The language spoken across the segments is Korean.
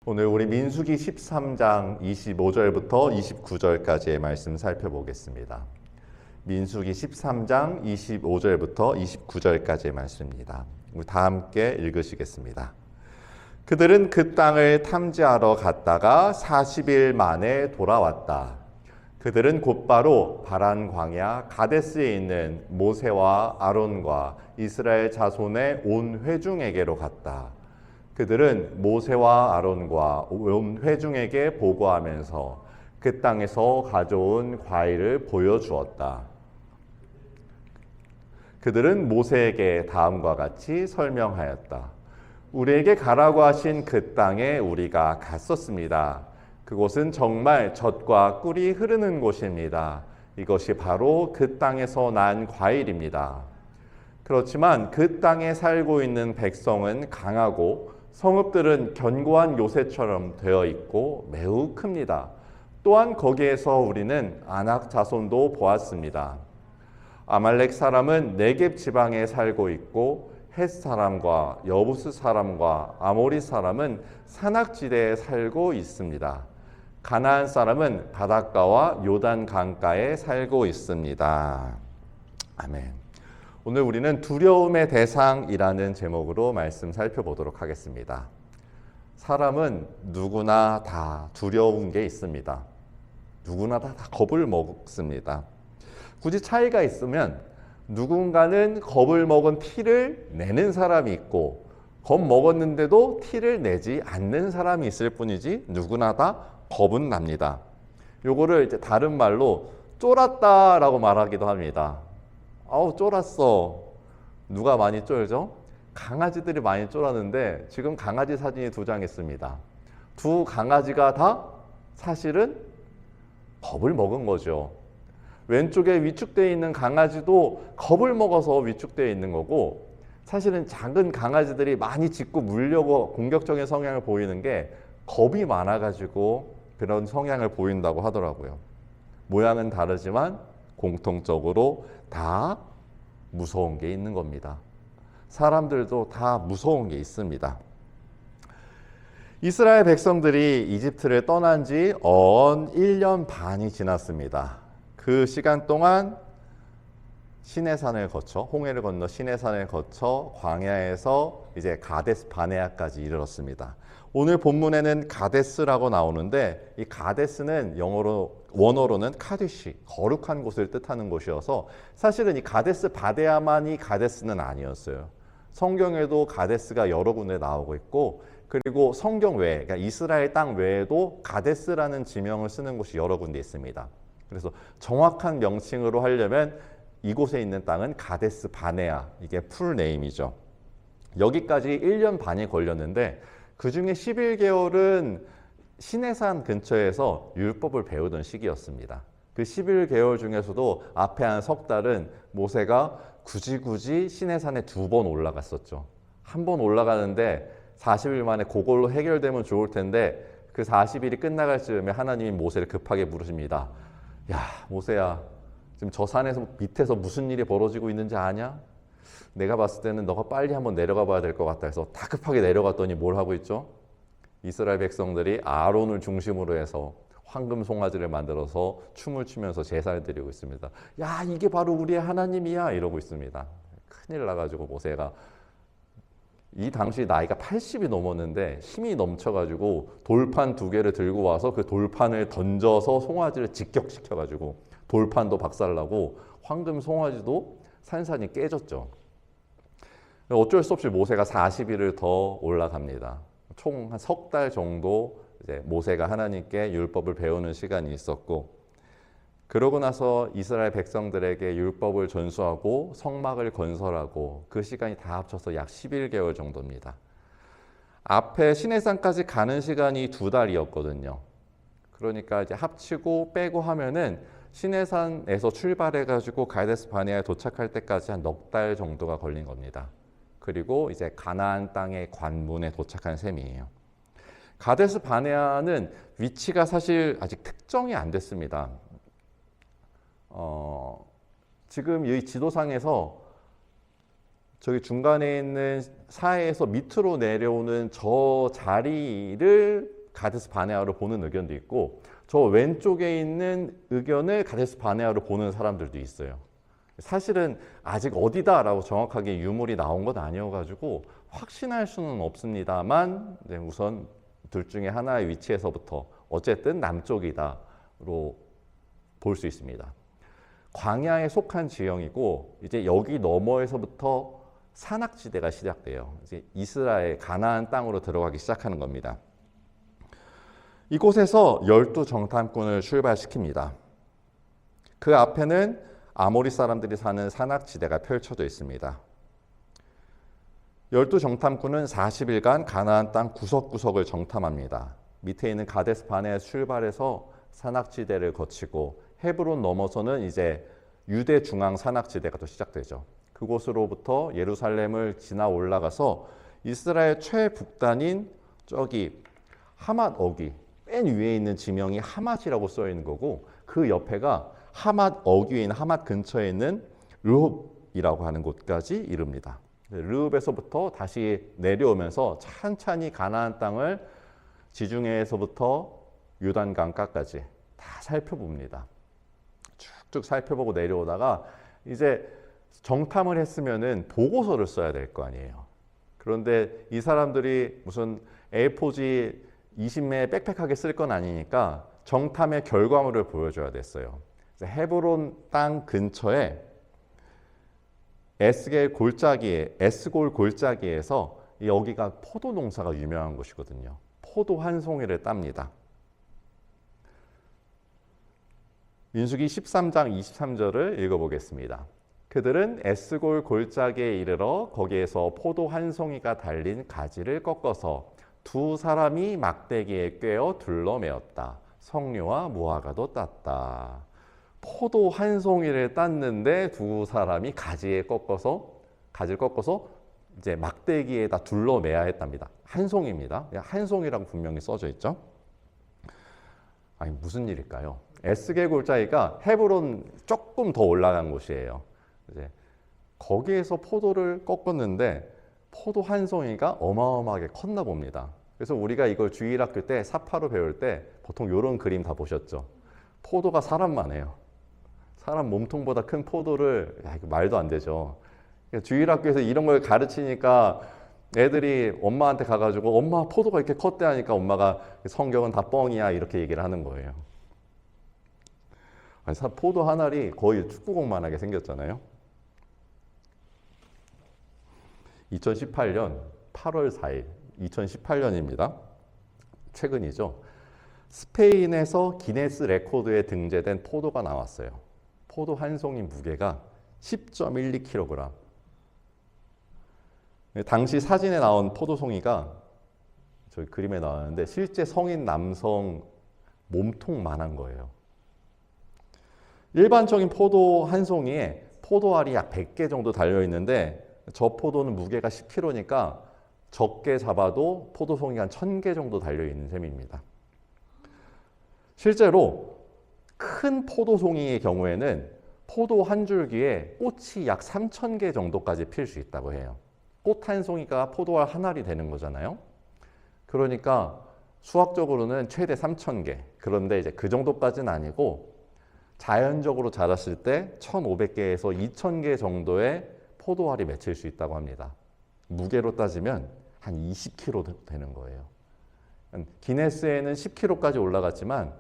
오늘 우리 민수기 13장 25절부터 29절까지의 말씀 살펴보겠습니다. 민수기 13장 25절부터 29절까지의 말씀입니다. 우리 다 함께 읽으시겠습니다. 그들은 그 땅을 탐지하러 갔다가 40일 만에 돌아왔다. 그들은 곧바로 바란 광야 가데스에 있는 모세와 아론과 이스라엘 자손의 온 회중에게로 갔다. 그들은 모세와 아론과 온 회중에게 보고하면서 그 땅에서 가져온 과일을 보여주었다. 그들은 모세에게 다음과 같이 설명하였다. 우리에게 가라고 하신 그 땅에 우리가 갔었습니다. 그곳은 정말 젖과 꿀이 흐르는 곳입니다. 이것이 바로 그 땅에서 난 과일입니다. 그렇지만 그 땅에 살고 있는 백성은 강하고 성읍들은 견고한 요새처럼 되어 있고 매우 큽니다. 또한 거기에서 우리는 아낙 자손도 보았습니다. 아말렉 사람은 네겝 지방에 살고 있고 헷 사람과 여부스 사람과 아모리 사람은 산악지대에 살고 있습니다. 가나안 사람은 바닷가와 요단 강가에 살고 있습니다. 아멘. 오늘 우리는 두려움의 대상이라는 제목으로 말씀 살펴보도록 하겠습니다. 사람은 누구나 다 두려운 게 있습니다. 누구나 다 겁을 먹습니다. 굳이 차이가 있으면 누군가는 겁을 먹은 티를 내는 사람이 있고 겁 먹었는데도 티를 내지 않는 사람이 있을 뿐이지 누구나 다 겁은 납니다. 요거를 이제 다른 말로 쫄았다라고 말하기도 합니다. 아우 쫄았어. 누가 많이 쫄죠? 강아지들이 많이 쫄았는데 지금 강아지 사진이 2장 있습니다. 두 강아지가 다 사실은 겁을 먹은 거죠. 왼쪽에 위축되어 있는 강아지도 겁을 먹어서 위축되어 있는 거고, 사실은 작은 강아지들이 많이 짖고 물려고 공격적인 성향을 보이는 게 겁이 많아가지고 그런 성향을 보인다고 하더라고요. 모양은 다르지만 공통적으로 다 무서운 게 있는 겁니다. 사람들도 다 무서운 게 있습니다. 이스라엘 백성들이 이집트를 떠난 지 1년 반이 지났습니다. 그 시간 동안 시내산을 거쳐, 홍해를 건너 시내산을 거쳐 광야에서 이제 가데스 바네아까지 이르렀습니다. 오늘 본문에는 가데스라고 나오는데, 이 가데스는 원어로는 카디시, 거룩한 곳을 뜻하는 곳이어서 사실은 이 가데스 바네아만이 가데스는 아니었어요. 성경에도 가데스가 여러 군데 나오고 있고, 그리고 성경 외에, 그러니까 이스라엘 땅 외에도 가데스라는 지명을 쓰는 곳이 여러 군데 있습니다. 그래서 정확한 명칭으로 하려면 이곳에 있는 땅은 가데스 바네아, 이게 풀네임이죠. 여기까지 1년 반이 걸렸는데 그 중에 11개월은 시내산 근처에서 율법을 배우던 시기였습니다. 그 11개월 중에서도 앞에 한 석 달은 모세가 굳이 시내산에 2번 올라갔었죠. 한 번 올라가는데 40일 만에 그걸로 해결되면 좋을 텐데, 그 40일이 끝나갈 즈음에 하나님이 모세를 급하게 부르십니다. 야, 모세야, 지금 저 산에서 밑에서 무슨 일이 벌어지고 있는지 아냐? 내가 봤을 때는 너가 빨리 한번 내려가 봐야 될 것 같다 해서 다급하게 내려갔더니 뭘 하고 있죠? 이스라엘 백성들이 아론을 중심으로 해서 황금 송아지를 만들어서 춤을 추면서 제사를 드리고 있습니다. 야, 이게 바로 우리의 하나님이야 이러고 있습니다. 큰일 나가지고 모세가, 이 당시 나이가 80이 넘었는데 힘이 넘쳐가지고 돌판 2개를 들고 와서 그 돌판을 던져서 송아지를 직격시켜가지고 돌판도 박살나고 황금 송아지도 산산이 깨졌죠. 어쩔 수 없이 모세가 40일을 더 올라갑니다. 총 한 석 달 정도 이제 모세가 하나님께 율법을 배우는 시간이 있었고, 그러고 나서 이스라엘 백성들에게 율법을 전수하고 성막을 건설하고 그 시간이 다 합쳐서 약 11개월 정도입니다. 앞에 시내산까지 가는 시간이 2달이었거든요. 그러니까 이제 합치고 빼고 하면은 시내산에서 출발해가지고 가데스 바네아에 도착할 때까지 한 넉 달 정도가 걸린 겁니다. 그리고 이제 가나안 땅의 관문에 도착한 셈이에요. 가데스 바네아는 위치가 사실 아직 특정이 안 됐습니다. 지금 이 지도상에서 저기 중간에 있는 사해에서 밑으로 내려오는 저 자리를 가데스 바네아로 보는 의견도 있고 저 왼쪽에 있는 의견을 가데스 바네아로 보는 사람들도 있어요. 사실은 아직 어디다라고 정확하게 유물이 나온 건 아니어가지고 확신할 수는 없습니다만 네, 우선 둘 중에 하나의 위치에서부터 어쨌든 남쪽이다로 볼 수 있습니다. 광야에 속한 지형이고 이제 여기 너머에서부터 산악지대가 시작돼요. 이제 이스라엘 가나안 땅으로 들어가기 시작하는 겁니다. 이곳에서 12정탐꾼을 출발시킵니다. 그 앞에는 아모리 사람들이 사는 산악지대가 펼쳐져 있습니다. 12정탐꾼은 40일간 가나안 땅 구석구석을 정탐합니다. 밑에 있는 가데스 바네아 출발해서 산악지대를 거치고 헤브론 넘어서는 이제 유대 중앙 산악지대가 또 시작되죠. 그곳으로부터 예루살렘을 지나 올라가서 이스라엘 최북단인 저기 하맛 어귀 맨 위에 있는 지명이 하맛이라고 써 있는 거고 그 옆에가 하맛 어귀에 있는 하맛 근처에 있는 르홉이라고 하는 곳까지 이릅니다. 르홉에서부터 다시 내려오면서 찬찬히 가나안 땅을 지중해에서부터 요단강가까지 다 살펴봅니다. 쭉쭉 살펴보고 내려오다가 이제 정탐을 했으면은 보고서를 써야 될 거 아니에요. 그런데 이 사람들이 무슨 A4지 20매 빽빽하게 쓸 건 아니니까 정탐의 결과물을 보여줘야 됐어요. 헤브론 땅 근처에 에스골 골짜기에서 여기가 포도 농사가 유명한 곳이거든요. 포도 한 송이를 땁니다. 민수기 13장 23절을 읽어보겠습니다. 그들은 에스골 골짜기에 이르러 거기에서 포도 한 송이가 달린 가지를 꺾어서 두 사람이 막대기에 꿰어 둘러매었다. 성류와 무화과도 땄다. 포도 한 송이를 땄는데 두 사람이 가지를 꺾어서 이제 막대기에다 둘러매야 했답니다. 한 송이입니다. 한 송이라고 분명히 써져 있죠. 아니 무슨 일일까요? 에스겔 골짜기가 헤브론 조금 더 올라간 곳이에요. 이제 거기에서 포도를 꺾었는데 포도 한 송이가 어마어마하게 컸나 봅니다. 그래서 우리가 이걸 주일학교 때 사파로 배울 때 보통 이런 그림 다 보셨죠. 포도가 사람만 해요. 사람 몸통보다 큰 포도를 이거 말도 안 되죠. 주일학교에서 이런 걸 가르치니까 애들이 엄마한테 가가지고 엄마 포도가 이렇게 컸대 하니까 엄마가 성경은 다 뻥이야 이렇게 얘기를 하는 거예요. 아니, 포도 한 알이 거의 축구공만하게 생겼잖아요. 2018년 8월 4일 2018년입니다. 최근이죠. 스페인에서 기네스 레코드에 등재된 포도가 나왔어요. 포도 한 송이 무게가 10.12kg. 당시 사진에 나온 포도송이가 저기 그림에 나왔는데 실제 성인 남성 몸통만한 거예요. 일반적인 포도 한 송이에 포도알이 약 100개 정도 달려있는데 저 포도는 무게가 10kg니까 적게 잡아도 포도송이가 한 1000개 정도 달려있는 셈입니다. 실제로 큰 포도송이의 경우에는 포도 한 줄기에 꽃이 약 3000개 정도까지 필 수 있다고 해요. 꽃 한 송이가 포도알 한 알이 되는 거잖아요. 그러니까 수학적으로는 최대 3000개. 그런데 이제 그 정도까지는 아니고 자연적으로 자랐을 때 1500개에서 2000개 정도의 포도알이 맺힐 수 있다고 합니다. 무게로 따지면 한 20kg 되는 거예요. 기네스에는 10kg까지 올라갔지만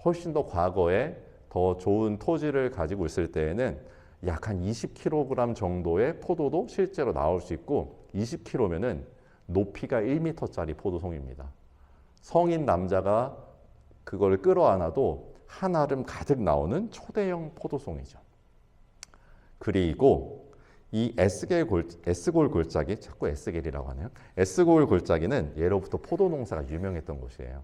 훨씬 더 과거에 더 좋은 토지를 가지고 있을 때에는 약 한 20kg 정도의 포도도 실제로 나올 수 있고 20kg면은 높이가 1m짜리 포도송입니다. 성인 남자가 그걸 끌어안아도 한 알음 가득 나오는 초대형 포도송이죠. 그리고 이 에스골 골짜기, 자꾸 에스겔이라고 하네요. 에스골 골짜기는 예로부터 포도 농사가 유명했던 곳이에요.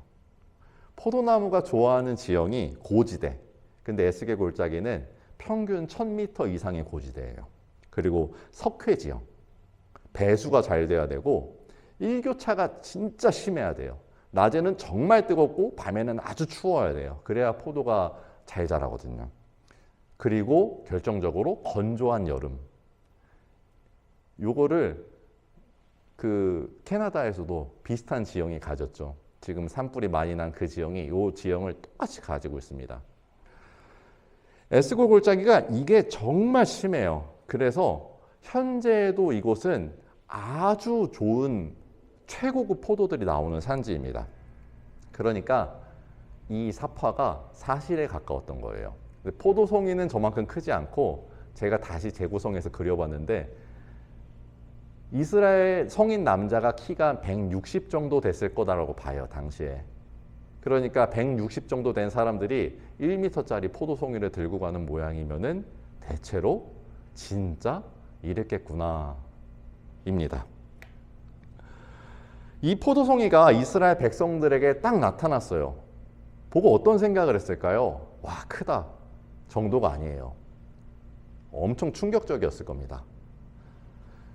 포도나무가 좋아하는 지형이 고지대. 근데 에스겔 골짜기는 평균 1000m 이상의 고지대예요. 그리고 석회 지형. 배수가 잘 돼야 되고 일교차가 진짜 심해야 돼요. 낮에는 정말 뜨겁고 밤에는 아주 추워야 돼요. 그래야 포도가 잘 자라거든요. 그리고 결정적으로 건조한 여름. 요거를 그 캐나다에서도 비슷한 지형이 가졌죠. 지금 산불이 많이 난 그 지형이 이 지형을 똑같이 가지고 있습니다. 에스골 골짜기가 이게 정말 심해요. 그래서 현재도 이곳은 아주 좋은 최고급 포도들이 나오는 산지입니다. 그러니까 이 삽화가 사실에 가까웠던 거예요. 포도 송이는 저만큼 크지 않고 제가 다시 재구성해서 그려봤는데 이스라엘 성인 남자가 키가 160 정도 됐을 거다라고 봐요, 당시에. 그러니까 160 정도 된 사람들이 1m짜리 포도송이를 들고 가는 모양이면은 대체로 진짜 이랬겠구나 입니다. 이 포도송이가 이스라엘 백성들에게 딱 나타났어요. 보고 어떤 생각을 했을까요? 와, 크다 정도가 아니에요. 엄청 충격적이었을 겁니다.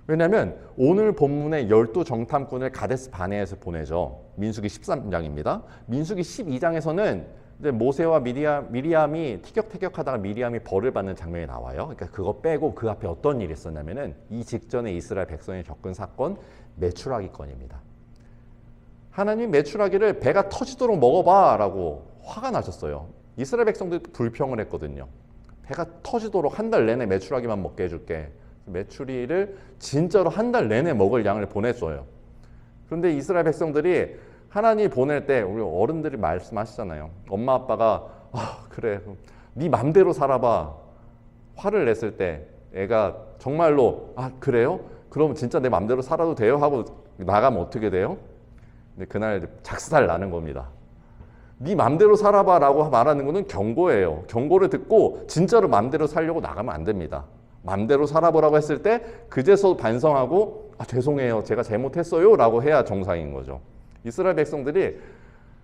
왜냐하면 오늘 본문의 12정탐꾼을 가데스 바네에서 보내죠. 민수기 13장입니다. 민수기 12장에서는 이제 모세와 미리암이 티격태격하다가 미리암이 벌을 받는 장면이 나와요. 그러니까 그거 빼고 그 앞에 어떤 일이 있었냐면은 이 직전에 이스라엘 백성이 겪은 사건, 메추라기 건입니다. 하나님 메추라기를 배가 터지도록 먹어봐라고 화가 나셨어요. 이스라엘 백성들이 불평을 했거든요. 배가 터지도록 한 달 내내 메추라기만 먹게 해줄게. 메추리를 진짜로 한 달 내내 먹을 양을 보냈어요. 그런데 이스라엘 백성들이 하나님이 보낼 때 우리 어른들이 말씀하시잖아요. 엄마 아빠가 그래 네 맘대로 살아봐 화를 냈을 때 애가 정말로 그래요? 그럼 진짜 내 맘대로 살아도 돼요? 하고 나가면 어떻게 돼요? 근데 그날 작살 나는 겁니다. 네 맘대로 살아봐 라고 말하는 거는 경고예요. 경고를 듣고 진짜로 맘대로 살려고 나가면 안 됩니다. 맘대로 살아보라고 했을 때 그제서 반성하고 죄송해요 제가 잘못했어요 라고 해야 정상인 거죠. 이스라엘 백성들이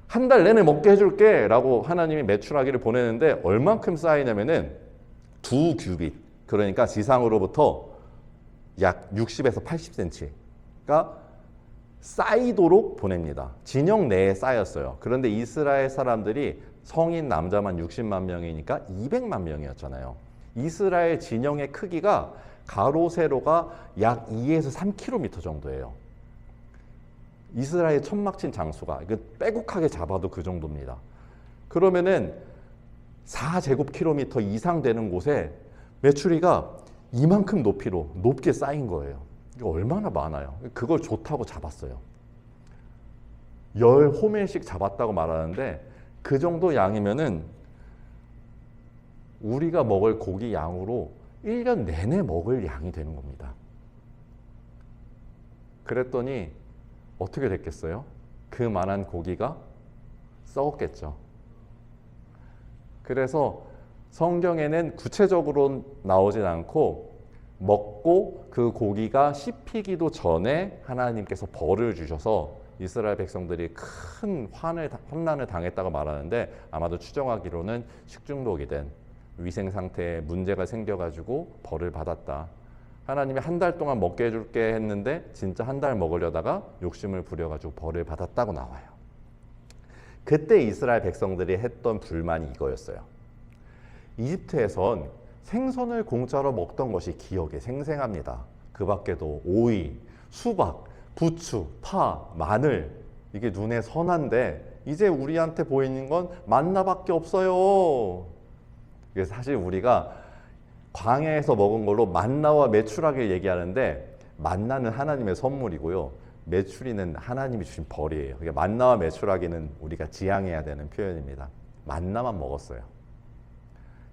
한 달 내내 먹게 해줄게 라고 하나님이 메추라기를 보내는데 얼만큼 쌓이냐면은 2규빗, 그러니까 지상으로부터 약 60에서 80cm가 쌓이도록 보냅니다. 진영 내에 쌓였어요. 그런데 이스라엘 사람들이 성인 남자만 60만 명이니까 200만 명이었잖아요. 이스라엘 진영의 크기가 가로 세로가 약 2에서 3km 정도예요. 이스라엘 천막 친 장수가 이거 빼곡하게 잡아도 그 정도입니다. 그러면은 4제곱킬로미터 이상 되는 곳에 메추리가 이만큼 높이로 높게 쌓인 거예요. 이거 얼마나 많아요. 그걸 좋다고 잡았어요. 10호멜씩 잡았다고 말하는데 그 정도 양이면은 우리가 먹을 고기 양으로 1년 내내 먹을 양이 되는 겁니다. 그랬더니 어떻게 됐겠어요? 그만한 고기가 썩었겠죠. 그래서 성경에는 구체적으로 나오진 않고 먹고 그 고기가 씹히기도 전에 하나님께서 벌을 주셔서 이스라엘 백성들이 큰 환난을 당했다고 말하는데 아마도 추정하기로는 식중독이든 위생 상태에 문제가 생겨가지고 벌을 받았다. 하나님이 한 달 동안 먹게 해줄게 했는데 진짜 한 달 먹으려다가 욕심을 부려가지고 벌을 받았다고 나와요. 그때 이스라엘 백성들이 했던 불만이 이거였어요. 이집트에선 생선을 공짜로 먹던 것이 기억에 생생합니다. 그 밖에도 오이, 수박, 부추, 파, 마늘 이게 눈에 선한데 이제 우리한테 보이는 건 만나밖에 없어요. 그래서 사실 우리가 광야에서 먹은 걸로 만나와 메추라기를 얘기하는데 만나는 하나님의 선물이고요. 메추리는 하나님이 주신 벌이에요. 그러니까 만나와 메추라기는 우리가 지향해야 되는 표현입니다. 만나만 먹었어요.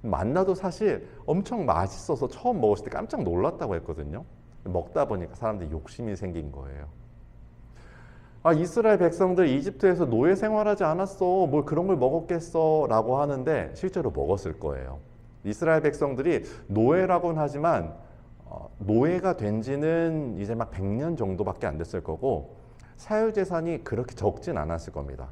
만나도 사실 엄청 맛있어서 처음 먹었을 때 깜짝 놀랐다고 했거든요. 먹다 보니까 사람들이 욕심이 생긴 거예요. 이스라엘 백성들 이집트에서 노예 생활하지 않았어. 뭘 그런 걸 먹었겠어 라고 하는데 실제로 먹었을 거예요. 이스라엘 백성들이 노예라고는 하지만 노예가 된 지는 이제 막 100년 정도밖에 안 됐을 거고 사유재산이 그렇게 적진 않았을 겁니다.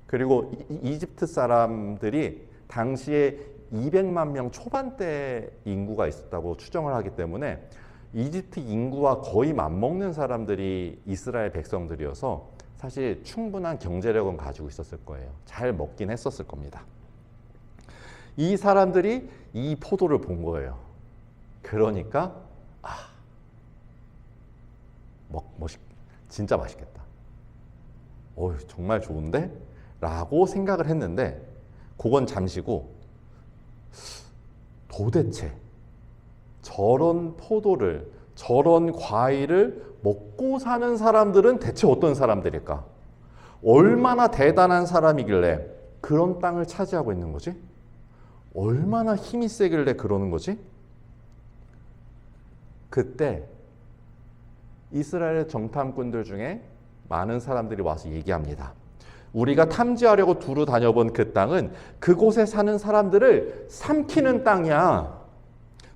그리고 이집트 사람들이 당시에 200만 명 초반대 인구가 있었다고 추정을 하기 때문에 이집트 인구와 거의 맞먹는 사람들이 이스라엘 백성들이어서 사실 충분한 경제력은 가지고 있었을 거예요. 잘 먹긴 했었을 겁니다. 이 사람들이 이 포도를 본 거예요. 그러니까 진짜 맛있겠다. 정말 좋은데? 라고 생각을 했는데 그건 잠시고 도대체 저런 포도를 저런 과일을 먹고 사는 사람들은 대체 어떤 사람들일까? 얼마나 대단한 사람이길래 그런 땅을 차지하고 있는 거지? 얼마나 힘이 세길래 그러는 거지? 그때 이스라엘 정탐꾼들 중에 많은 사람들이 와서 얘기합니다. 우리가 탐지하려고 두루 다녀본 그 땅은 그곳에 사는 사람들을 삼키는 땅이야.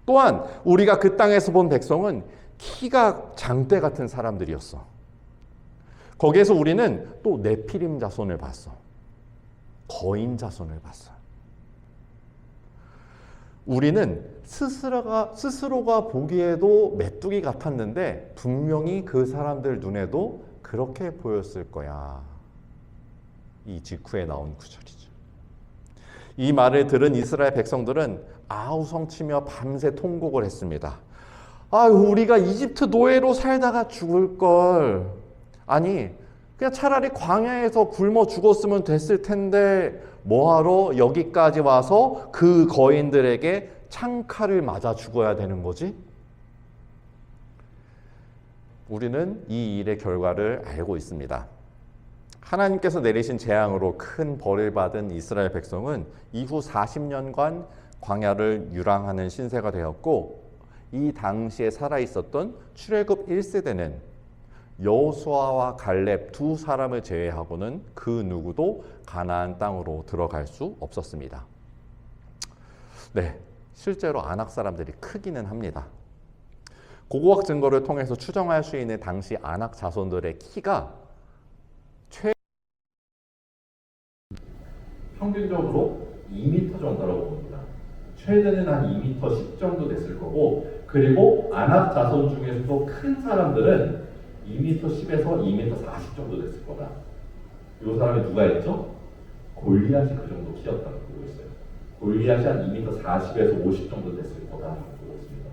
또한 우리가 그 땅에서 본 백성은 키가 장대 같은 사람들이었어. 거기에서 우리는 또 네피림 자손을 봤어. 거인 자손을 봤어. 우리는 스스로가 보기에도 메뚜기 같았는데 분명히 그 사람들 눈에도 그렇게 보였을 거야. 이 직후에 나온 구절이죠. 이 말을 들은 이스라엘 백성들은 아우성치며 밤새 통곡을 했습니다. 우리가 이집트 노예로 살다가 죽을 걸. 아니, 그냥 차라리 광야에서 굶어 죽었으면 됐을 텐데 뭐하러 여기까지 와서 그 거인들에게 창칼을 맞아 죽어야 되는 거지? 우리는 이 일의 결과를 알고 있습니다. 하나님께서 내리신 재앙으로 큰 벌을 받은 이스라엘 백성은 이후 40년간 광야를 유랑하는 신세가 되었고, 이 당시에 살아있었던 출애굽 1세대는 여호수아와 갈렙 두 사람을 제외하고는 그 누구도 가나안 땅으로 들어갈 수 없었습니다. 네, 실제로 아낙 사람들이 크기는 합니다. 고고학 증거를 통해서 추정할 수 있는 당시 아낙 자손들의 키가 평균적으로 2m 정도라고 봅니다. 최대는 한 2m 10 정도 됐을 거고, 그리고 아낙 자손 중에서도 큰 사람들은 2m 10에서 2m 40 정도 됐을 거다. 이 사람이 누가 있죠? 골리앗이 그 정도 키였다고 보고 있어요. 골리앗이 한 2m 40에서 50 정도 됐을 거다라고 보고 있습니다.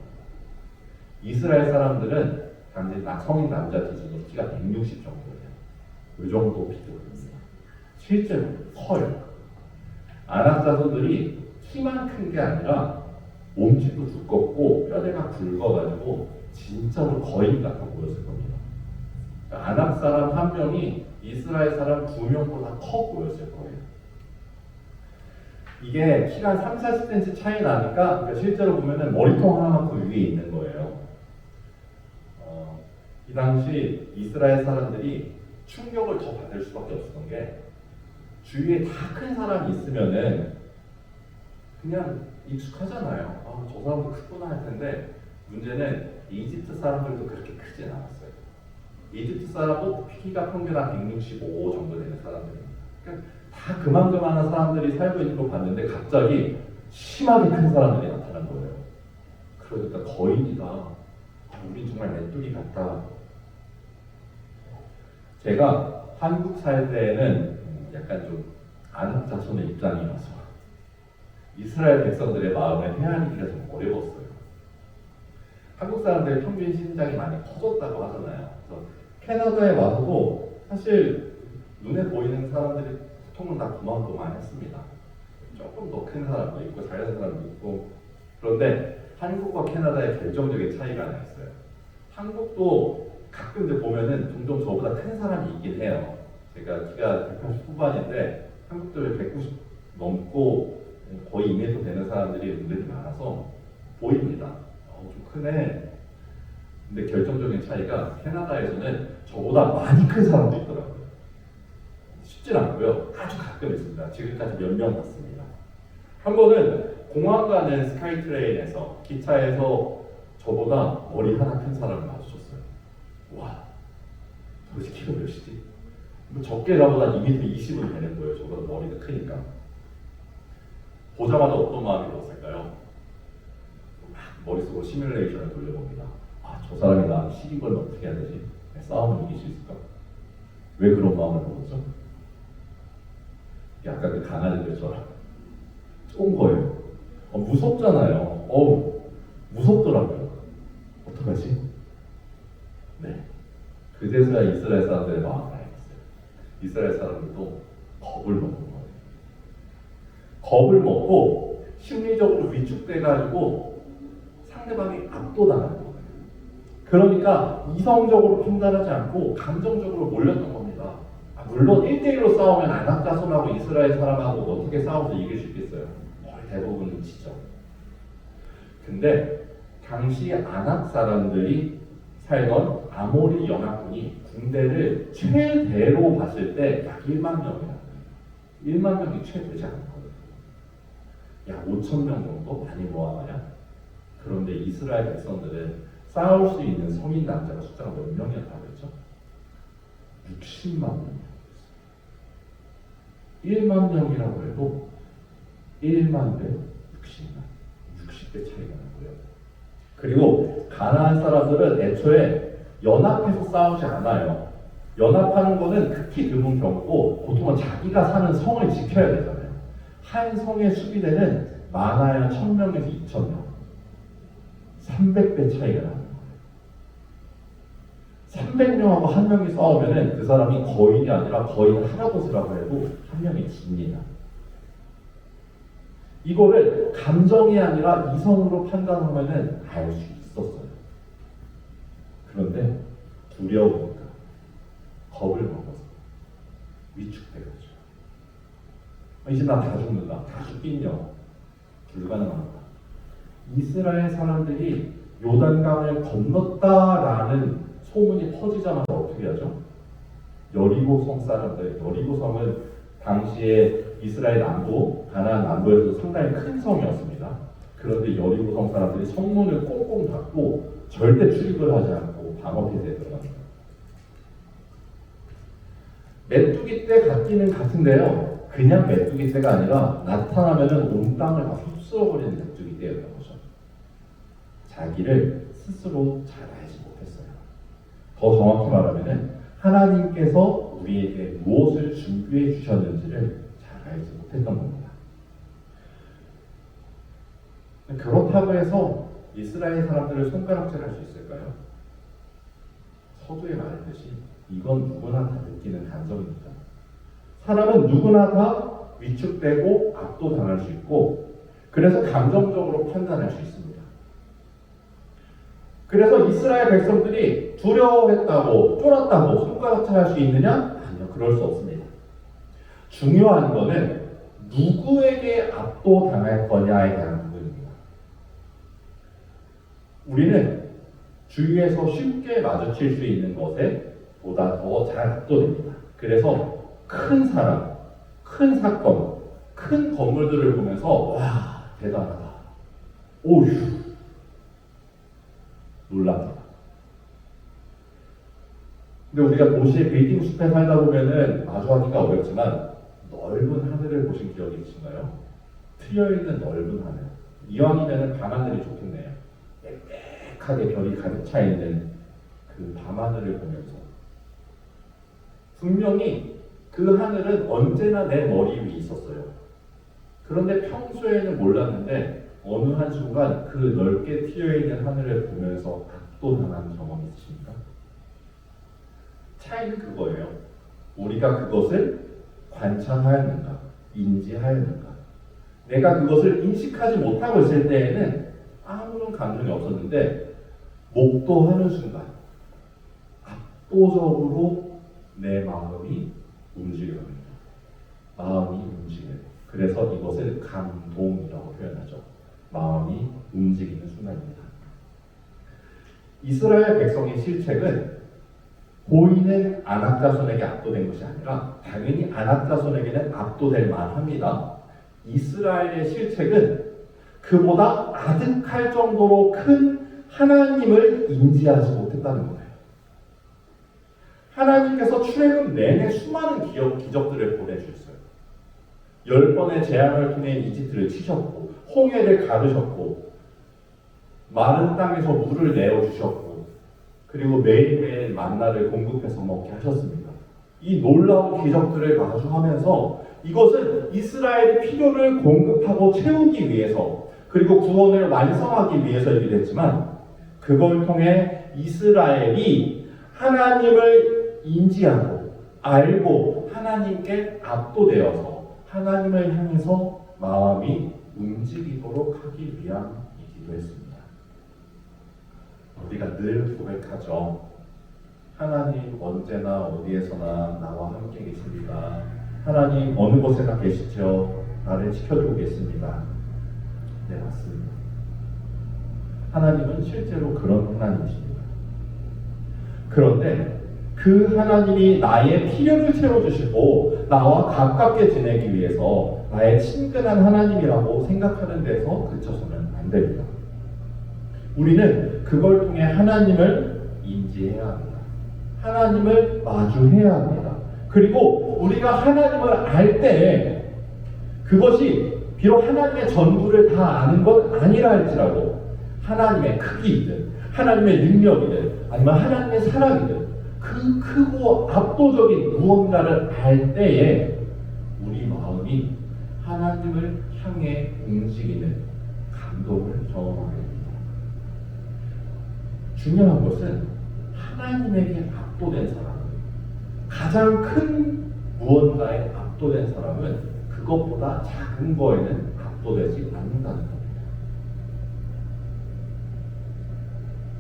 이스라엘 사람들은 당시 성인 남자 기준으로 키가 160 정도예요. 이 정도 비교입니다. 실제로 커요. 아낙 자손들이 키만 큰 게 아니라 몸집도 두껍고 뼈대가 굵어가지고 진짜로 거인 같아 보였을 겁니다. 아낙 사람 한 명이 이스라엘 사람 2명보다 커 보였을 거예요. 이게 키가 3, 40cm 차이 나니까, 그러니까 실제로 보면은 머리통 하나만큼 위에 있는 거예요. 이 당시 이스라엘 사람들이 충격을 더 받을 수밖에 없었던 게, 주위에 다 큰 사람이 있으면은 그냥 익숙하잖아요. 저 사람도 크구나 할 텐데, 문제는 이집트 사람들도 그렇게 크진 않았어요. 이집트 사람도 키가 평균 한 165 정도 되는 사람들입니다. 그러니까 다 그만한 사람들이 살고 있는 걸 봤는데 갑자기 심하게 큰 사람들이 나타난 거예요. 그러니까 거인이다. 우린 정말 메뚜기 같다. 제가 한국 살 때는 약간 좀 아낙 자손의 입장이라서 이스라엘 백성들의 마음을 헤아리기가 좀 어려웠어요. 한국 사람들의 평균 신장이 많이 커졌다고 하잖아요. 그래서 캐나다에 와서도 사실 눈에 보이는 사람들이 보통은 다 고만고만했습니다. 조금 더 큰 사람도 있고 작은 사람도 있고. 그런데 한국과 캐나다의 결정적인 차이가 하나 있어요. 한국도 가끔 보면은 종종 저보다 큰 사람이 있긴 해요. 제가 키가 180 후반인데 한국도 190 넘고 거의 2m 되는 사람들이 은근히 많아서 보입니다. 좀 크네. 근데 결정적인 차이가 캐나다에서는 저보다 많이 큰 사람도 있더라고요. 쉽진 않고요. 아주 가끔 있습니다. 지금까지 몇 명 봤습니다. 한 번은 공항 가는 스카이트레인에서 기차에서 저보다 머리 하나 큰 사람을 마주쳤어요. 와, 도대체 키가 몇이지? 뭐 적게 나보다 2m 20은 되는 거예요. 저보다 머리가 크니까. 보자마자 어떤 마음이 들었을까요? 막 머릿속으로 시뮬레이션을 돌려봅니다. 저 사람이 나한테 시비 걸면 어떻게 해야 되지? 싸움을 이길 수 있을까? 왜 그런 마음을 먹었죠? 약간 그 강아지들처럼 쫀 거예요. 무섭잖아요. 무섭더라고요. 어떡하지? 네. 그제서야 이스라엘 사람들의 마음을 알겠어요. 이스라엘 사람들도 겁을 먹는 거예요. 겁을 먹고 심리적으로 위축돼가지고 상대방이 압도당하는 거예요. 그러니까 이성적으로 판단하지 않고 감정적으로 몰렸던 겁니다. 물론 1대1로 싸우면 아낙자손하고 이스라엘 사람하고 어떻게 싸워서 이길 수 있겠어요? 거의 대부분은 지죠. 근데 당시 아낙 사람들이 살던 아모리 연합군이 군대를 최대로 봤을 때 약 1만 명이에요. 1만 명이 최대지 않거든요. 약 5천 명 정도 많이 모아봐야. 그런데 이스라엘 백성들은 싸울 수 있는 성인 남자가 숫자가 몇 명이었다고 했죠? 60만 명이었어요. 1만 명이라고 해도 1만 대 60만, 60배 차이가 나고요. 그리고 가나안 사람들은 애초에 연합해서 싸우지 않아요. 연합하는 거는 극히 드문 경우고 보통은 자기가 사는 성을 지켜야 되잖아요. 한 성의 수비대는 많아야 1000명에서 2000명. 300배 차이가 나는 거예요. 300명하고 한 명이 싸우면은 그 사람이 거인이 아니라 거인 할아버지라고 해도 한 명이 집니다. 이거를 감정이 아니라 이성으로 판단하면은 알 수 있었어요. 그런데 두려우니까 겁을 먹어서 위축돼가지고 이제 나 다 죽는다. 다 죽긴요. 불가능합니다. 이스라엘 사람들이 요단강을 건넜다라는 소문이 퍼지자마자 어떻게 하죠? 여리고성 사람들, 여리고성은 당시에 이스라엘 남부, 가나안 남부에서 상당히 큰 성이었습니다. 그런데 여리고성 사람들이 성문을 꽁꽁 닫고 절대 출입을 하지 않고 방어태세에 들어갑니다. 메뚜기 떼 같기는 같은데요. 그냥 메뚜기 떼가 아니라 나타나면은 온 땅을 다 휩쓸어버리는 메뚜기 떼였던 거죠. 자기를 스스로 잘 알지 못했어요. 더 정확히 말하면은 하나님께서 우리에게 무엇을 준비해 주셨는지를 잘 알지 못했던 겁니다. 그렇다고 해서 이스라엘 사람들을 손가락질할 수 있을까요? 서두에 말했듯이 이건 누구나 다 느끼는 감정입니다. 사람은 누구나 다 위축되고 압도당할 수 있고 그래서 감정적으로 판단할 수 있습니다. 그래서 이스라엘 백성들이 두려워했다고 쫄았다고 손가락질할 수 있느냐? 아니요, 그럴 수 없습니다. 중요한 거는 누구에게 압도당할 거냐에 대한 부분입니다. 우리는 주위에서 쉽게 마주칠 수 있는 것에 보다 더 잘 압도됩니다. 그래서 큰 사람, 큰 사건, 큰 건물들을 보면서 와, 대단하다. 오휴, 놀랍니다. 근데 우리가 도시의 빌딩 숲에 살다 보면은 마주하기가 어렵지만 넓은 하늘을 보신 기억이 있으신가요? 트여있는 넓은 하늘. 이왕이면 밤하늘이 좋겠네요. 빽빽하게 별이 가득 차 있는 그 밤하늘을 보면서 분명히 그 하늘은 언제나 내 머리 위에 있었어요. 그런데 평소에는 몰랐는데 어느 한순간 그 넓게 트여있는 하늘을 보면서 압도당한 경험이 있으십니까? 차이는 그거예요. 우리가 그것을 관찰하였는가, 인지하였는가. 내가 그것을 인식하지 못하고 있을 때에는 아무런 감정이 없었는데 목도하는 순간 압도적으로 내 마음이 움직여갑니다. 마음이 움직여요. 그래서 이것을 감동이라고 표현하죠. 마음이 움직이는 순간입니다. 이스라엘 백성의 실책은 보이는 아낙자손에게 압도된 것이 아니라 당연히 아낙자손에게는 압도될 만합니다. 이스라엘의 실책은 그보다 아득할 정도로 큰 하나님을 인지하지 못했다는 거예요. 하나님께서 출애굽 내내 수많은 기적들을 보내주셨어요. 10번의 재앙을 통해 이집트를 치셨고 홍해를 가르셨고 마른 땅에서 물을 내어주셨고 그리고 매일매일 만나를 공급해서 먹게 하셨습니다. 이 놀라운 기적들을 마주하면서 이것은 이스라엘의 필요를 공급하고 채우기 위해서 그리고 구원을 완성하기 위해서이기도 했지만 그걸 통해 이스라엘이 하나님을 인지하고 알고 하나님께 압도되어서 하나님을 향해서 마음이 움직이도록 하기 위함이기도 했습니다. 우리가 늘 고백하죠. 하나님 언제나 어디에서나 나와 함께 계십니다. 하나님 어느 곳에나 계시죠. 나를 지켜주고 계십니다. 네, 맞습니다. 하나님은 실제로 그런 하나님이십니다. 그런데 그 하나님이 나의 필요를 채워주시고 나와 가깝게 지내기 위해서 나의 친근한 하나님이라고 생각하는 데서 그쳐서는 안 됩니다. 우리는 그걸 통해 하나님을 인지해야 합니다. 하나님을 마주해야 합니다. 그리고 우리가 하나님을 알 때 그것이 비록 하나님의 전부를 다 아는 건 아니라 할지라도 하나님의 크기이든 하나님의 능력이든 아니면 하나님의 사랑이든 그 크고 압도적인 무언가를 알 때에 우리 마음이 하나님을 향해 움직이는 감동을 경험하게 됩니다. 중요한 것은 하나님에게 압도된 사람, 가장 큰 무언가에 압도된 사람은 그것보다 작은 거에는 압도되지 않는다는 겁니다.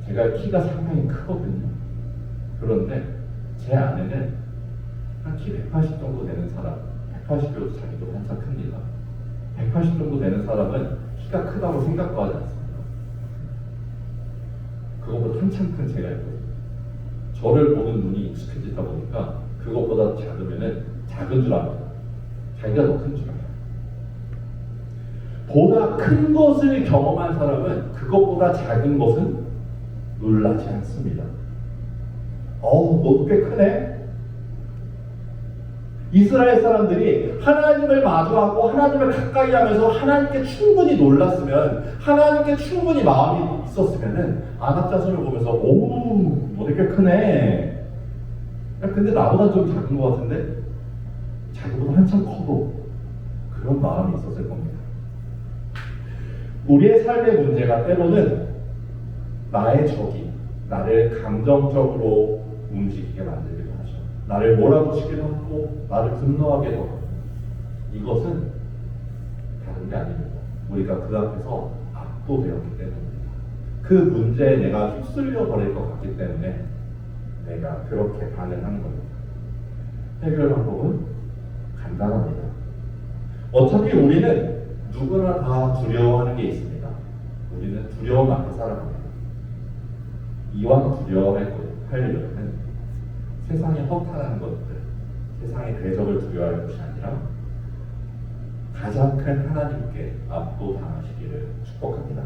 제가 키가 상당히 크거든요. 그런데 제 아내는 한 키 180 정도 되는 사람, 180이어도 자기도 한참 큽니다. 180 정도 되는 사람은 키가 크다고 생각도 하지 않습니다. 그것보다 한참 큰 제가 있거든요. 저를 보는 눈이 익숙해지다 보니까 그것보다 작으면은 작은 줄 압니다. 자기가 더 큰 줄 알아요. 보다 큰 것을 경험한 사람은 그것보다 작은 것은 놀라지 않습니다. 너도 꽤 크네? 이스라엘 사람들이 하나님을 마주하고 하나님을 가까이 하면서 하나님께 충분히 놀랐으면, 하나님께 충분히 마음이 있었으면은 안압자손을 보면서 너도 꽤 크네. 근데 나보다 좀 작은 것 같은데? 자기보다 한참 커도 그런 마음이 있었을 겁니다. 우리의 삶의 문제가 때로는 나의 적이 나를 감정적으로 움직이게 만들기도 하죠. 나를 몰아붙이기도 하고 나를 분노하게도 하고, 이것은 다른 게 아닙니다. 우리가 그 앞에서 압도되었기 때문입니다. 그 문제에 내가 휩쓸려 버릴 것 같기 때문에 내가 그렇게 반응하는 겁니다. 해결 방법은 간단합니다. 어차피 우리는 누구나 다 두려워하는 게 있습니다. 우리는 두려움 앞에 살아갑니다. 이왕 두려워하려면 세상에 허탄한 것들, 세상의 궤적을 두려워할 것이 아니라 가장 큰 하나님께 압도당하시기를 축복합니다.